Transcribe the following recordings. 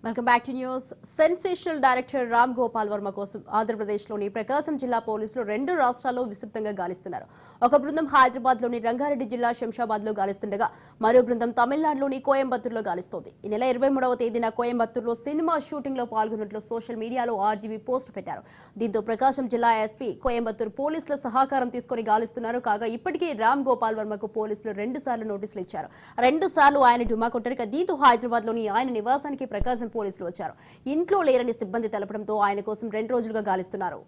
Welcome back to news. Sensational director Ram Gopal Varma కోసం ఆంధ్రప్రదేశ్లోని ప్రకాశం జిల్లా పోలీసులు 2 రాష్ట్రాల్లో విస్తృతంగా గాలిస్తున్నారు. ఒక బృందం హైదరాబాద్లోని రంగారెడ్డి జిల్లా శంషాబాద్లో గాలిస్తుండగా మరో బృందం తమిళనాడులోని కోయంబత్తూరులో గాలిస్తోంది. ఈ నెల 23వ తేదీన కోయంబత్తూరులో సినిమా షూటింగ్లో పాల్గొన్నట్లు సోషల్ మీడియాలో ఆర్జీవీ పోస్ట్ పెట్టారు. దీంతో ప్రకాశం జిల్లా ఎస్పీ కోయంబత్తూరు పోలీసుల సహకారం తీసుకుని గాలిస్తున్నారు. కాగా ఇప్పటికే రామ్ గోపాల్ వర్మకు పోలీసులు 2 సార్లు నోటీసులు ఇచ్చారు. 2 సార్లు ఆయన డుమా కొట్టారు. దీంతో హైదరాబాద్లోని ఆయన నివాసానికి ప్రకాశం పోలీసులు వచ్చారు. ఇంట్లో లేరని సిబ్బంది తెలపడంతో ఆయన కోసం 2 రోజులుగా గాలిస్తున్నారు.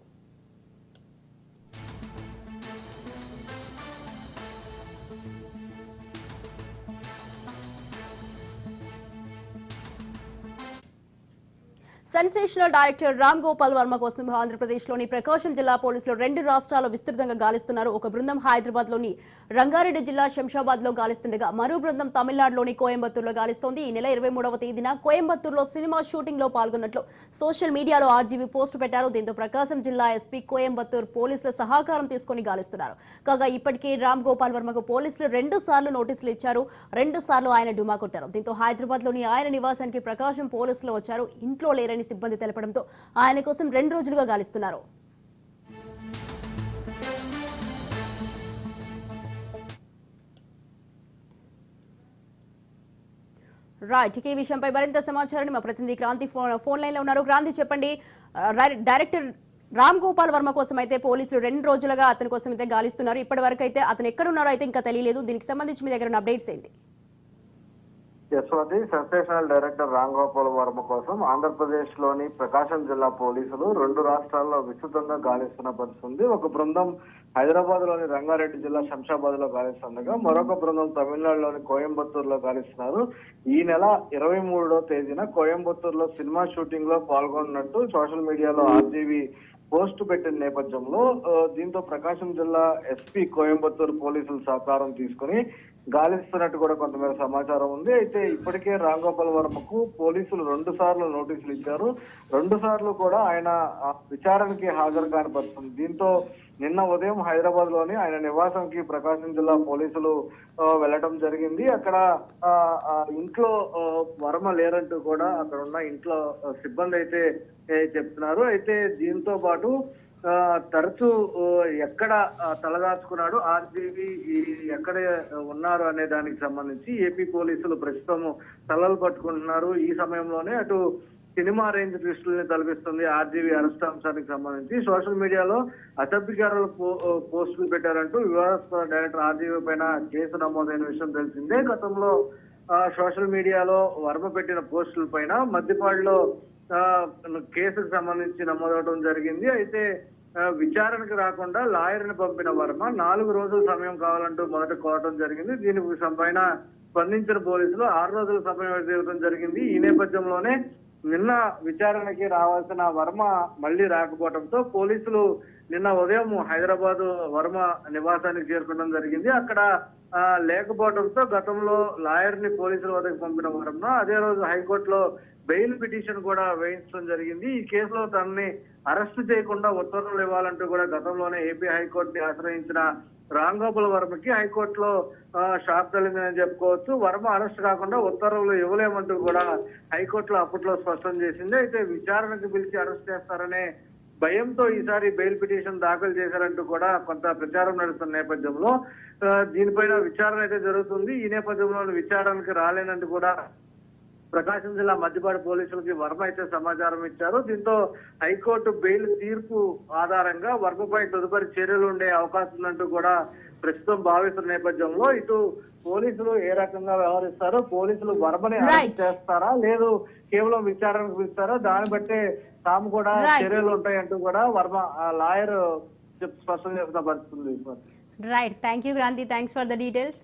సెన్సేషనల్ డైరెక్టర్ రామ్ గోపాల్ వర్మ కోసం ఆంధ్రప్రదేశ్లోని ప్రకాశం జిల్లా పోలీసులు 2 రాష్ట్రాల్లో విస్తృతంగా గాలిస్తున్నారు. ఒక బృందం హైదరాబాద్లోని రంగారెడ్డి జిల్లా శంషాబాద్లో గాలిస్తుండగా మరో బృందం తమిళనాడులోని కోయంబత్తూరులో గాలిస్తోంది. ఈ నెల 23వ తేదీన కోయంబత్తూరులో సినిమా షూటింగ్లో పాల్గొన్నట్లు సోషల్ మీడియాలో ఆర్జీవీ పోస్టు పెట్టారు. దీంతో ప్రకాశం జిల్లా ఎస్పీ కోయంబత్తూరు పోలీసుల సహకారం తీసుకుని గాలిస్తున్నారు. కాగా ఇప్పటికే రామ్ గోపాల్ వర్మకు పోలీసులు 2 సార్లు నోటీసులు ఇచ్చారు. 2 సార్లు ఆయన డుమా కొట్టారు. దీంతో హైదరాబాద్లోని ఆయన నివాసానికి ప్రకాశం పోలీసులు వచ్చారు. ఇంట్లో లేరని సిబ్బంది తెలపడంతో ఆయన కోసం 2 రోజులుగా గాలిస్తున్నారు. రైట్, ఈ విషయంపై మరింత సమాచారాన్ని మా ప్రతినిధి క్రాంతి ఫోన్ లైన్ లో ఉన్నారు. క్రాంతి, చెప్పండి. డైరెక్టర్ రామ్ గోపాల్ వర్మ కోసం అయితే పోలీసులు 2 రోజులుగా అతని కోసం అయితే గాలిస్తున్నారు. ఇప్పటి వరకు అయితే అతను ఎక్కడున్నారో అయితే ఇంకా తెలియలేదు. దీనికి సంబంధించి మీ దగ్గర ఉన్న అప్డేట్స్ ఏంటి? యశ్వతి, సెన్సేషనల్ డైరెక్టర్ రామ్ గోపాల్ వర్మ కోసం ఆంధ్రప్రదేశ్ లోని ప్రకాశం జిల్లా పోలీసులు 2 రాష్ట్రాల్లో విస్తృతంగా గాలిస్తున్న పరిస్థితుంది. ఒక బృందం హైదరాబాద్ లోని రంగారెడ్డి జిల్లా శంషాబాద్ లో గాలిస్తుండగా మరొక బృందం తమిళనాడులోని కోయంబత్తూరులో గాలిస్తున్నారు. ఈ నెల 23వ తేదీన కోయంబత్తూరులో సినిమా షూటింగ్ లో పాల్గొన్నట్టు సోషల్ మీడియాలో ఆర్జీవీ పోస్ట్ పెట్టిన నేపథ్యంలో దీంతో ప్రకాశం జిల్లా ఎస్పీ కోయంబత్తూరు పోలీసుల సహకారం తీసుకుని గాలిస్తున్నట్టు కూడా కొంతమేర సమాచారం ఉంది. అయితే ఇప్పటికే రామ్ గోపాల్ వర్మకు పోలీసులు 2 సార్లు నోటీసులు ఇచ్చారు. 2 సార్లు కూడా ఆయన విచారణకి హాజరు కాని పరిస్థితుంది. దీంతో నిన్న ఉదయం హైదరాబాద్ లోని ఆయన నివాసంకి ప్రకాశం జిల్లా పోలీసులు వెళ్ళడం జరిగింది. అక్కడ ఇంట్లో వర్మ లేరంటూ కూడా అక్కడ ఉన్న ఇంట్లో సిబ్బంది అయితే చెప్తున్నారు. అయితే దీంతో పాటు తరచూ ఎక్కడ తలదాచుకున్నాడు, ఆర్జీవీ ఎక్కడ ఉన్నారు అనే దానికి సంబంధించి ఏపీ పోలీసులు ప్రస్తుతం తలలు పట్టుకుంటున్నారు. ఈ సమయంలోనే అటు సినిమా రేంజ్ దృష్టిని తలపిస్తుంది ఆర్జీవీ అరెస్ట్ అంశానికి సంబంధించి. సోషల్ మీడియాలో అసభ్యకరాలు పోస్టులు పెట్టారంటూ వివాదాస్పద డైరెక్టర్ ఆర్జీవీ పైన కేసు నమోదైన విషయం తెలిసిందే. గతంలో సోషల్ మీడియాలో వర్మ పెట్టిన పోస్టుల పైన మద్దిపాడులో కేసుకు సంబంధించి నమోదవడం జరిగింది. అయితే విచారణకు రాకుండా లాయర్ని పంపిన వర్మ 4 రోజుల సమయం కావాలంటూ మొదట కోరడం జరిగింది. దీని పైన స్పందించిన పోలీసులు 6 రోజుల సమయం ఇవ్వడం జరిగింది. ఈ నేపథ్యంలోనే నిన్న విచారణకి రావాల్సిన వర్మ మళ్లీ రాకపోవడంతో పోలీసులు నిన్న ఉదయం హైదరాబాద్ వర్మ నివాసానికి చేరుకోవడం జరిగింది. అక్కడ లేకపోవడంతో గతంలో లాయర్ ని పోలీసుల వద్దకు పంపిన వర్మ అదే రోజు హైకోర్టులో బెయిల్ పిటిషన్ కూడా వేయించడం జరిగింది. ఈ కేసులో తనని అరెస్టు చేయకుండా ఉత్తర్వులు ఇవ్వాలంటూ కూడా గతంలోనే ఏపీ హైకోర్టుని ఆశ్రయించిన రామ్ గోపాల్ వర్మకి హైకోర్టులో షాక్ కలిగిందని చెప్పుకోవచ్చు. వర్మ అరెస్ట్ కాకుండా ఉత్తర్వులు ఇవ్వలేమంటూ కూడా హైకోర్టులో అప్పట్లో స్పష్టం చేసింది. అయితే విచారణకు పిలిచి అరెస్ట్ చేస్తారనే భయంతో ఈసారి బెయిల్ పిటిషన్ దాఖలు చేశారంటూ కూడా కొంత ప్రచారం నడుస్తున్న నేపథ్యంలో దీనిపైన విచారణ అయితే జరుగుతుంది. ఈ నేపథ్యంలో విచారణకు రాలేనంటూ కూడా ప్రకాశం జిల్లా మద్దిపాడు పోలీసులకి వర్మ అయితే సమాచారం ఇచ్చారు. దీంతో హైకోర్టు బెయిల్ తీర్పు ఆధారంగా వర్మపై తదుపరి చర్యలు ఉండే అవకాశం ఉందంటూ కూడా ప్రస్తుతం భావిస్తున్న నేపథ్యంలో ఇటు పోలీసులు ఏ రకంగా వ్యవహరిస్తారో, పోలీసులు వర్మని అరెస్ట్ చేస్తారా లేదు కేవలం విచారణకు పిలుస్తారా, దాన్ని బట్టే తాము కూడా చర్యలు ఉంటాయంటూ కూడా వర్మ లాయర్ స్పష్టం చేస్తున్న పరిస్థితుంది. Right, thank you Kranthi, thanks for the details.